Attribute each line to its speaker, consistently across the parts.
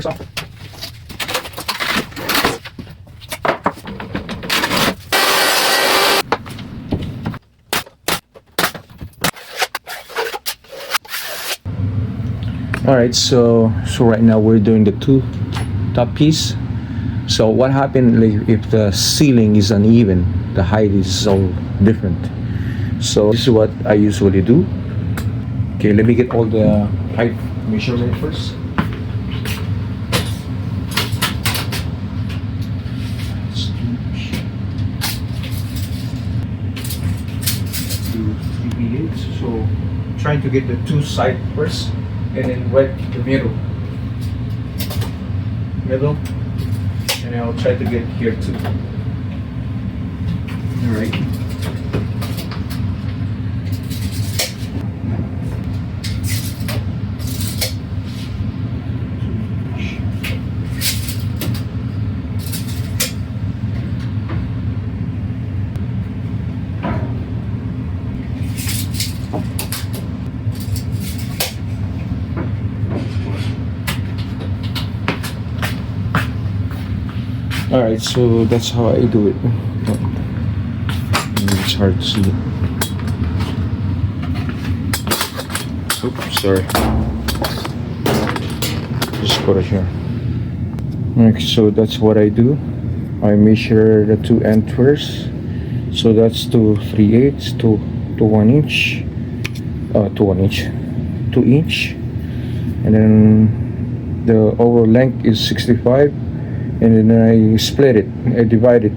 Speaker 1: All right, so right now we're doing the two top piece. So what happened if the ceiling is uneven, the height is all different. So this is what I usually do. Okay, let me get all the height measurement first. So trying to get the two side first, and then wet the middle, and I'll try to get here too. All right. All right, so that's how I do it. It's hard to see. Oops, sorry. Just put it here. Okay, so that's what I do. I measure the two ends first. So that's to 3/8 to 1 inch. To 1 inch. 2 inch. And then the overall length is 65. And then I split it, I divide it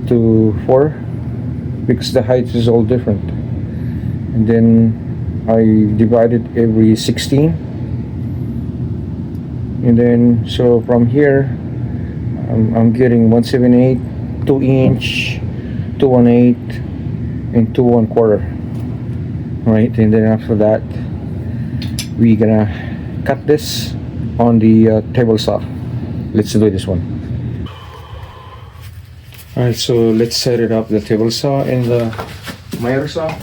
Speaker 1: to 4 because the height is all different. And then I divide it every 16. And then so from here I'm getting 1/78, 2 inch, 2/18, and 2/1/4. Right, and then after that we're gonna cut this on the table saw. Let's do this one. Alright, so let's set it up, the table saw and the miter saw.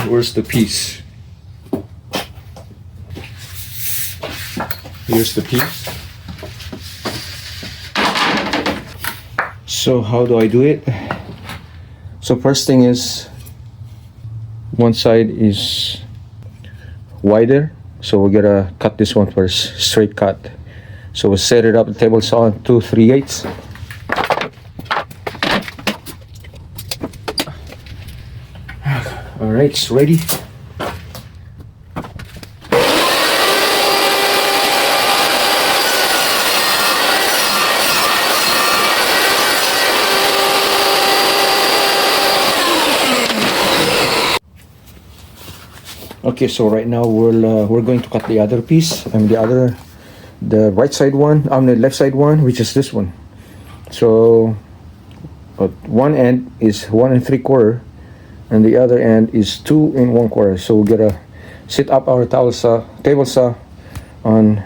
Speaker 1: Where's the piece? Here's the piece. So how do I do it? So first thing is, one side is wider, so we're gonna cut this one first, straight cut. So we'll set it up, the table saw on 2 3/8. All right, it's ready. Okay, so right now we're going to cut the other piece, and the right side one, the left side one, which is this one. So one end is 1 3/4. And the other end is 2 1/4. So we're gonna set up our table saw on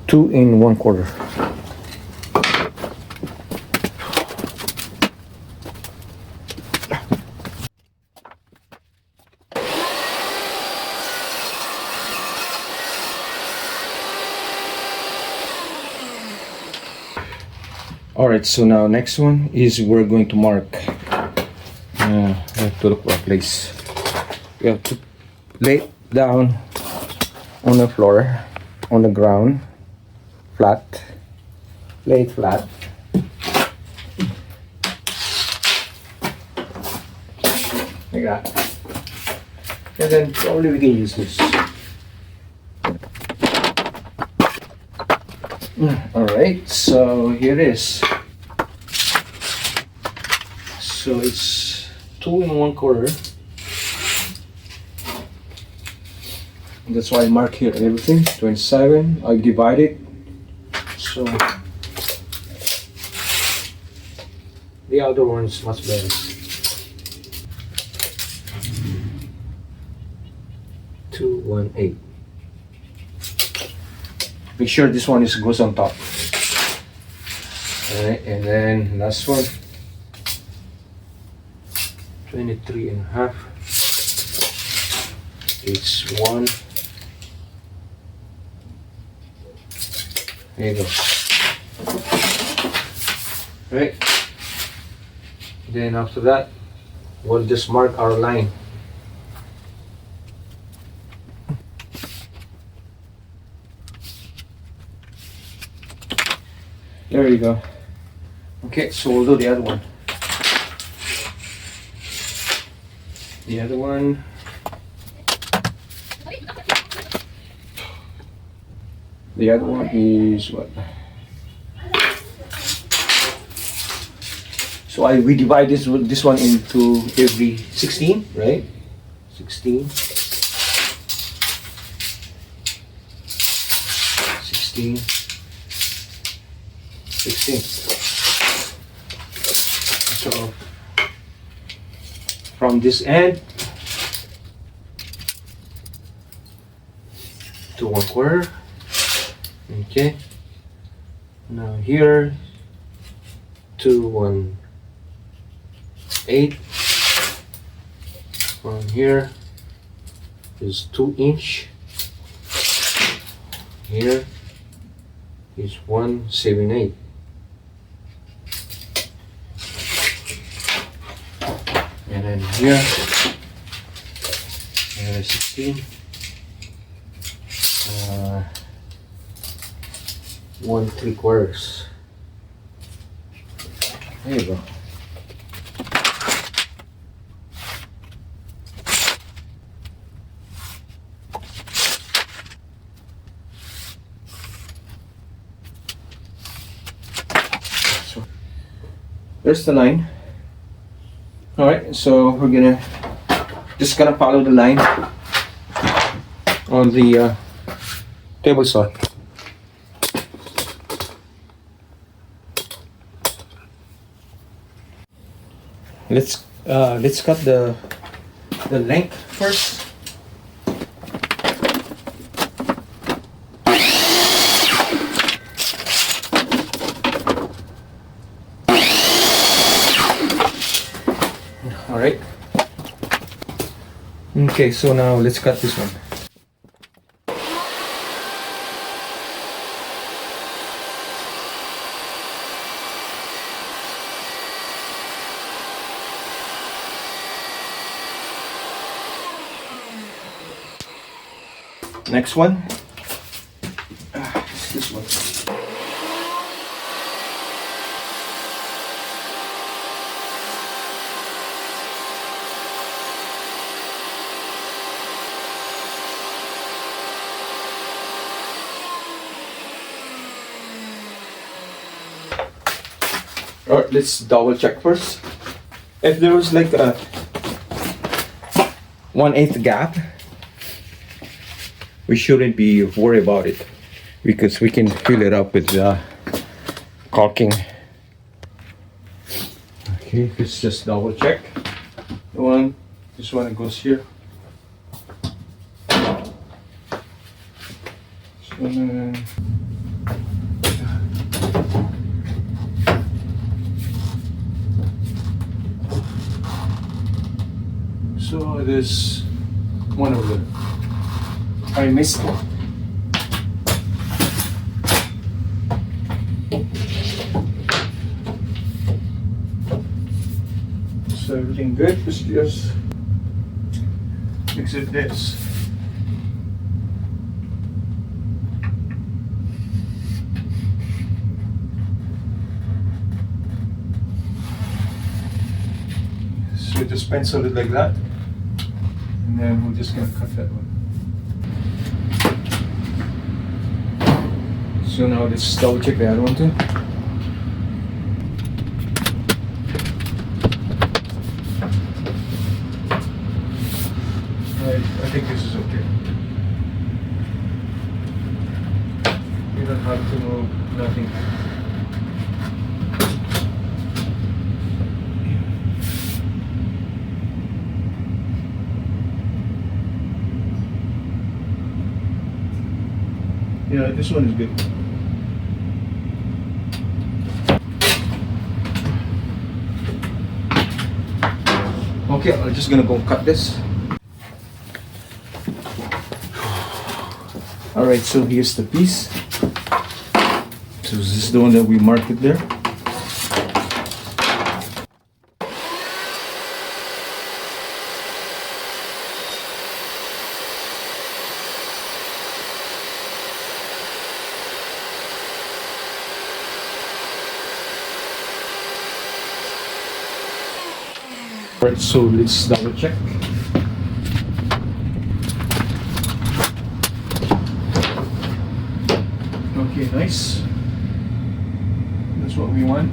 Speaker 1: 2 1/4. All right, so now next one is we're going to mark. We have to look for a place. We have to lay it down on the floor, on the ground, flat. Lay it flat. Like that. And then probably we can use this. Alright, so here it is. So it's 2 1/4. That's why I mark here everything. 27. I divide it. So the other one is much better. 218. Make sure this one goes on top. Alright, and then last one, 23 and a half. It's one. There you go. Right. Then after that, we'll just mark our line. There you go. Okay, so we'll do the other one. The other one. The other one is what? So we divide this one into every 16, right? 16. 16. 16. So from this end to 1/4. Okay. Now here to 1/8. From here is 2 inch. Here is 1/7/8. And then here, 16, 1/3. There you go. So there's the line. All right, so we're just gonna follow the line on the table saw. Let's cut the length first. All right. Okay, so now let's cut this one. Next one. It's this one. Alright, let's double check first. If there was like a 1/8 gap, we shouldn't be worried about it because we can fill it up with caulking. Okay, let's just double check. This one goes here. So there's one of them. I missed it. So everything good? Just exit this. So just pencil it like that, and then we're just gonna cut that one. So now let's double check the other one too. I think this is okay. You don't have to move nothing. Yeah, this one is good. Okay, I'm just gonna go cut this. Alright, so here's the piece. So this is the one that we marked it there. Alright, so let's double check. Okay, nice. That's what we want.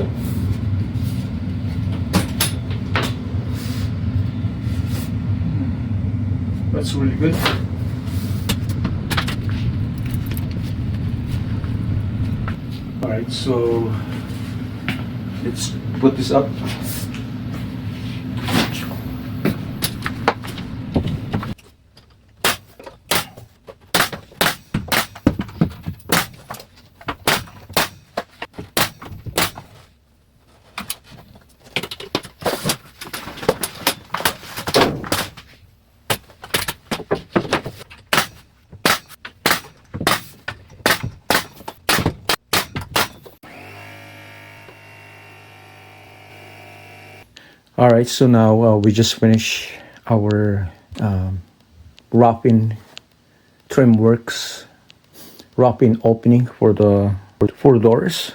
Speaker 1: That's really good. Alright, so let's put this up. All right, so now we just finished our wrapping trim works, wrapping opening for the doors.